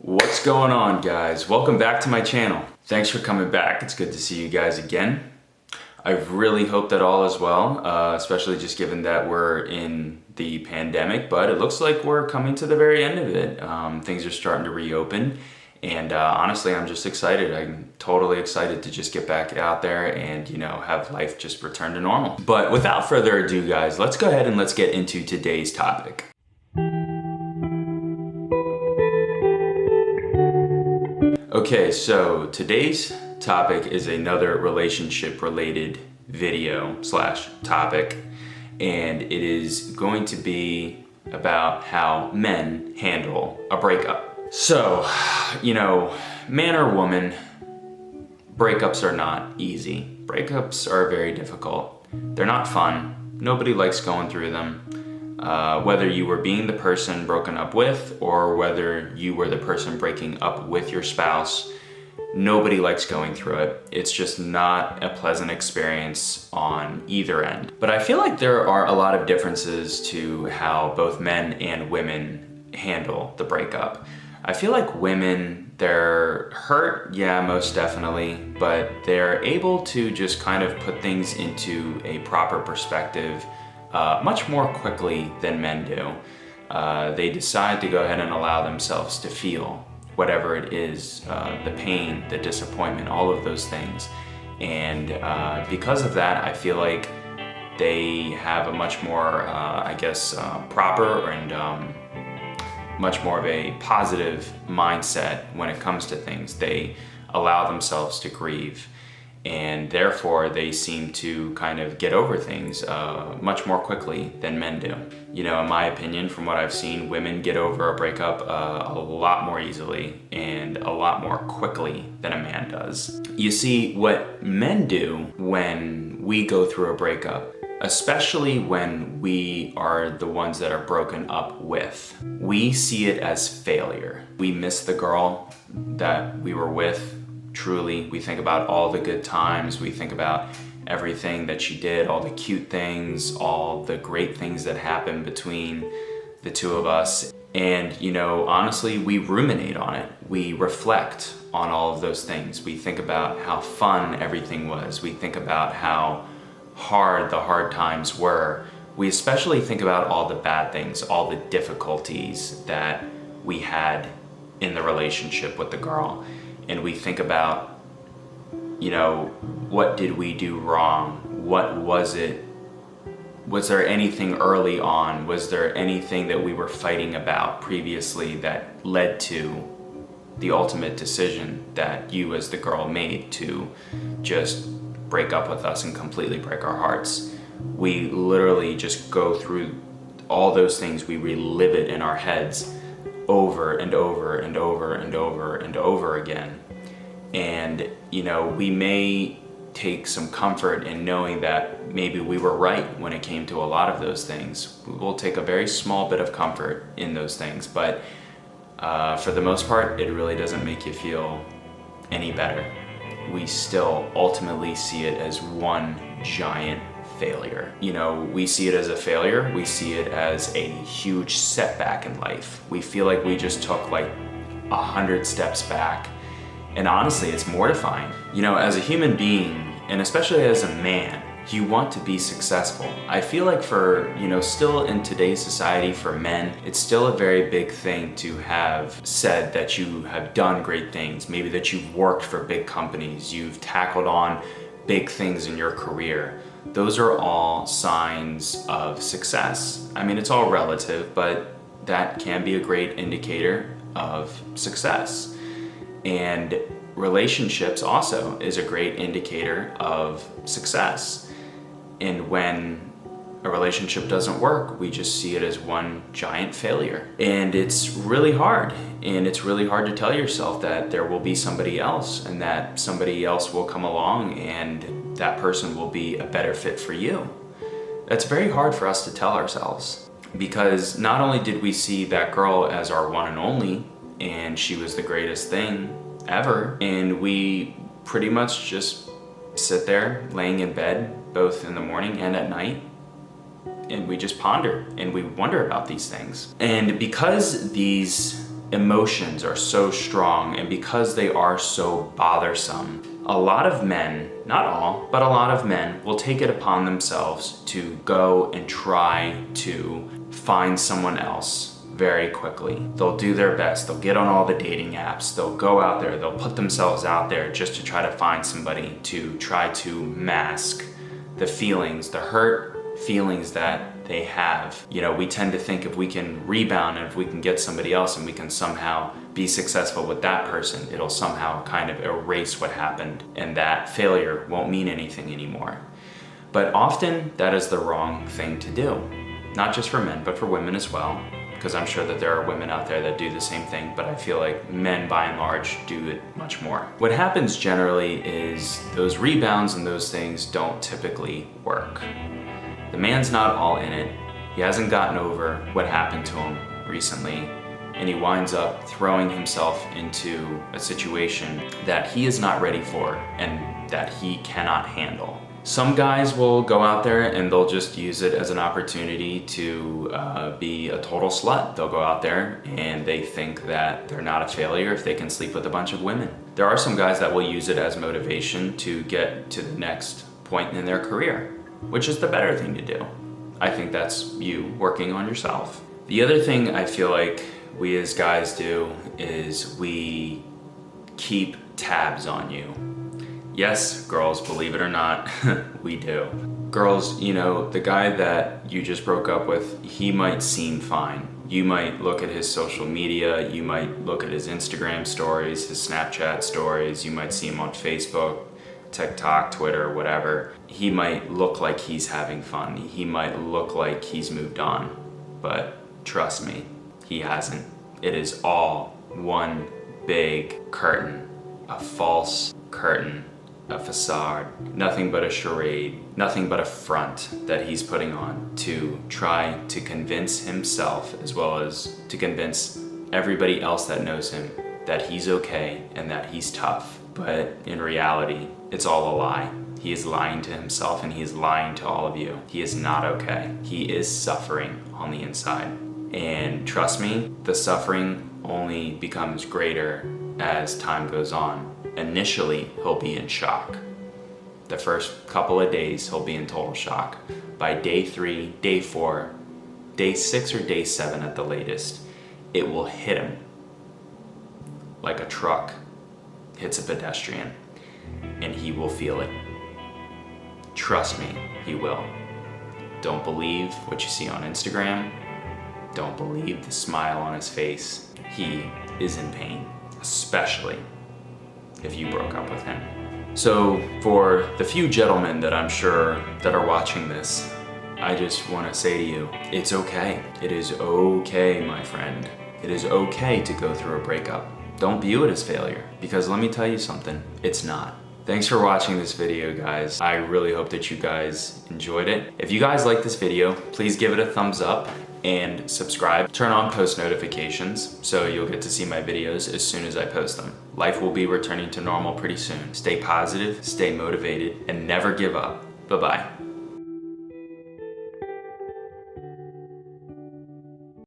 What's going on, guys? Welcome back to my channel. Thanks for coming back. It's good to see you guys again. I really hope that all is well, especially just given that we're in the pandemic, but it looks like we're coming to the very end of it. Things are starting to reopen, and honestly, I'm just excited. I'm totally excited to just get back out there and, have life just return to normal. But without further ado, guys, let's go ahead and let's get into today's topic. Okay, so today's topic is another relationship related video slash topic, and it is going to be about how men handle a breakup. So, man or woman, breakups are not easy. Breakups are very difficult. They're not fun. Nobody likes going through them. Whether you were being the person broken up with or whether you were the person breaking up with your spouse, nobody likes going through it. It's just not a pleasant experience on either end. But I feel like there are a lot of differences to how both men and women handle the breakup. I feel like women, they're hurt, yeah, most definitely, but they're able to just kind of put things into a proper perspective much more quickly than men do. They decide to go ahead and allow themselves to feel whatever it is, the pain, the disappointment, all of those things. And because of that, I feel like they have a much more, proper and much more of a positive mindset when it comes to things. They allow themselves to grieve, and therefore they seem to kind of get over things much more quickly than men do. In my opinion, from what I've seen, women get over a breakup a lot more easily and a lot more quickly than a man does. You see, what men do when we go through a breakup, especially when we are the ones that are broken up with, we see it as failure. We miss the girl that we were with. Truly, we think about all the good times, we think about everything that she did, all the cute things, all the great things that happened between the two of us. And, honestly, we ruminate on it. We reflect on all of those things. We think about how fun everything was. We think about how hard the hard times were. We especially think about all the bad things, all the difficulties that we had in the relationship with the girl. And we think about, what did we do wrong? What was it? Was there anything early on? Was there anything that we were fighting about previously that led to the ultimate decision that you as the girl made to just break up with us and completely break our hearts? We literally just go through all those things. We relive it in our heads over and over and over and over and over again. And, we may take some comfort in knowing that maybe we were right when it came to a lot of those things. We'll take a very small bit of comfort in those things, but for the most part, it really doesn't make you feel any better. We still ultimately see it as one giant failure. We see it as a failure. We see it as a huge setback in life. We feel like we just took 100 steps back. And honestly, it's mortifying. As a human being, and especially as a man, you want to be successful. I feel like for, still in today's society for men, it's still a very big thing to have said that you have done great things. Maybe that you've worked for big companies, you've tackled on big things in your career. Those are all signs of success. I mean, it's all relative, but that can be a great indicator of success. And relationships also is a great indicator of success. And when a relationship doesn't work, we just see it as one giant failure. And it's really hard. And it's really hard to tell yourself that there will be somebody else and that somebody else will come along and that person will be a better fit for you. That's very hard for us to tell ourselves, because not only did we see that girl as our one and only, and she was the greatest thing ever, and we pretty much just sit there laying in bed both in the morning and at night, and we just ponder and we wonder about these things. And because these emotions are so strong and because they are so bothersome, a lot of men, not all, but a lot of men will take it upon themselves to go and try to find someone else very quickly. They'll do their best. They'll get on all the dating apps. They'll go out there. They'll put themselves out there just to try to find somebody to try to mask the feelings, the hurt feelings that they have. You know, we tend to think if we can rebound and if we can get somebody else and we can somehow be successful with that person, it'll somehow kind of erase what happened and that failure won't mean anything anymore. But often that is the wrong thing to do. Not just for men, but for women as well, because I'm sure that there are women out there that do the same thing, but I feel like men by and large do it much more. What happens generally is those rebounds and those things don't typically work. The man's not all in it. He hasn't gotten over what happened to him recently, and he winds up throwing himself into a situation that he is not ready for and that he cannot handle. Some guys will go out there and they'll just use it as an opportunity to be a total slut. They'll go out there and they think that they're not a failure if they can sleep with a bunch of women. There are some guys that will use it as motivation to get to the next point in their career, which is the better thing to do. I think that's you working on yourself. The other thing I feel like we as guys do is we keep tabs on you. Yes, girls, believe it or not, we do. Girls, you know, the guy that you just broke up with, he might seem fine. You might look at his social media, you might look at his Instagram stories, his Snapchat stories, you might see him on Facebook, TikTok, Twitter, whatever. He might look like he's having fun. He might look like he's moved on, but trust me, he hasn't. It is all one big curtain, a false curtain, a facade, nothing but a charade, nothing but a front that he's putting on to try to convince himself as well as to convince everybody else that knows him that he's okay and that he's tough. But in reality, it's all a lie. He is lying to himself and he is lying to all of you. He is not okay. He is suffering on the inside. And trust me, the suffering only becomes greater as time goes on. Initially, he'll be in shock. The first couple of days, he'll be in total shock. By day 3, day 4, day 6 or day 7 at the latest, it will hit him like a truck hits a pedestrian, and he will feel it. Trust me, he will. Don't believe what you see on Instagram. Don't believe the smile on his face. He is in pain, especially if you broke up with him. So for the few gentlemen that I'm sure that are watching this, I just want to say to you, it's okay. It is okay, my friend. It is okay to go through a breakup. Don't view it as failure, because let me tell you something, it's not. Thanks for watching this video, guys. I really hope that you guys enjoyed it. If you guys like this video, please give it a thumbs up and subscribe. Turn on post notifications so you'll get to see my videos as soon as I post them. Life will be returning to normal pretty soon. Stay positive, stay motivated, and never give up. Bye-bye.